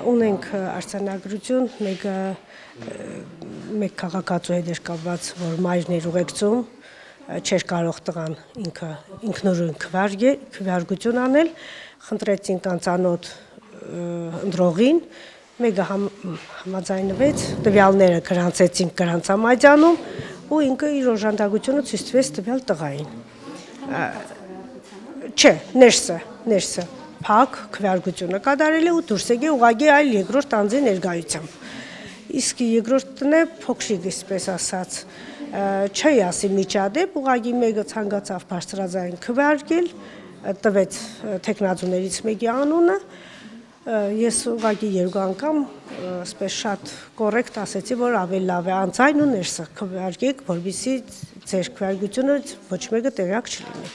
ունենք արձանագրություն, մեկ քաղաքացու հետ էր կապված, որ մայրն էր ուղեկցում, չէր կարող տղան ինքնուրույն քվեարկություն անել, խնդրեցինք անծանոթ ընտրողին, մեկը համաձայնվեց, տվյալները գրանցեցինք գրանցամատյանում ու ինքը իր օժանդակությունը ցույց տվեց տվյալ տղային։ Չէ, ներսը փակ քվեարկությունը կատարել է ու դուրս եկել ուղղակի այլ երկրորդ անձի ներկայությամբ։ Իսկ երկրորդն է փոքրիկ, այսպես ասած, չի ասի միջադեպ, ուղղակի մեկը ցանկացավ բարձրաձայն քվեարկել, տվեց թեկնածուներից մեկի անունը, ես ուղղակի երկու անգամ այսպես շատ կոռեկտ ասեցի, որ ավելի լավ է անձայն ու ներսը քվեարկեք, որպեսզի ձեր քվեարկությունը ոչ մեկը տեղյակ չլինի։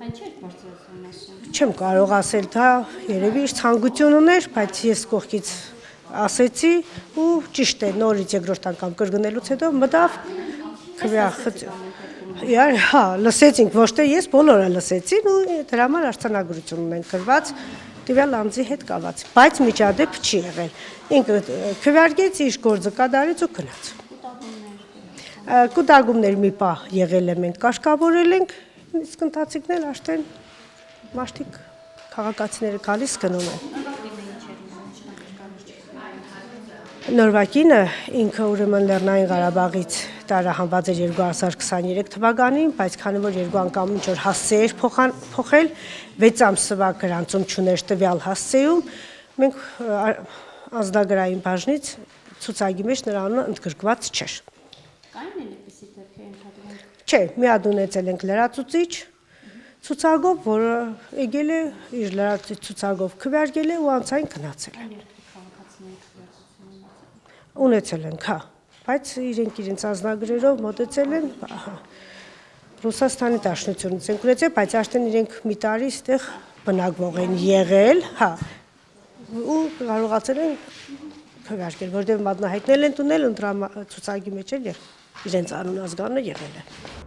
Ինչ եք բարձրացնում ասում։ Չեմ կարող ասել, դա երևի իր ցանկությունն էր, բայց ես կողքից ասեցի ու ճիշտ է, նորից երկրորդ անգամ կրկնելուց հետո մտավ հա, լսեցինք, ոչ թե ես, բոլորը լսեցին ու դրա համար արձանագրություն ունենք գրված տվյալ անձի հետ կապված, բայց միջադեպ չի եղել։ Ինքը քվեարկեց, իր գործը կատարեց ու գնաց։ Կուտակումներ մի պահ եղել է, մենք կարգավորել ենք, իսկ ընթացիկն էլ արդեն մարդիկ քաղաքացիները գալիս գնում են։ Նորվակինը ինքը ուրեմն Լեռնային Ղարաբաղից տարահանված էր 2023 թվականին, բայց քանի որ երկու անգամ ինչ-որ հասցե էր փոխել, 6 ամսվա գրանցում չուներ տվյալ հասցեում, մենք ազգագրային բաժնից ցուցակի մեջ նրա անունը ընդգրկված չէր։ Կային էլ էսի դեպքեր ընդհանրապես։ Չէ, մի հատ ունեցել ենք լրացուցիչ ցուցակով, որը եկել է իր լրացուցիչ ցուցակով քվեարկել է ու անցային գնացել է։ Ունեցել ենք, հա, բայց իրենց ազնագրերով մոտեցել են, Ռուսաստանի Դաշնությունից ենք ունեցել, բայց արդեն իրենք մի տարի այստեղ բնակվող են եղել, հա, ու կարողացել են քվեարկել, որտեղ մատնահայտնել են տունել, ցուցակի մեջ էլ իրենց անուն ազգանունը եղել է։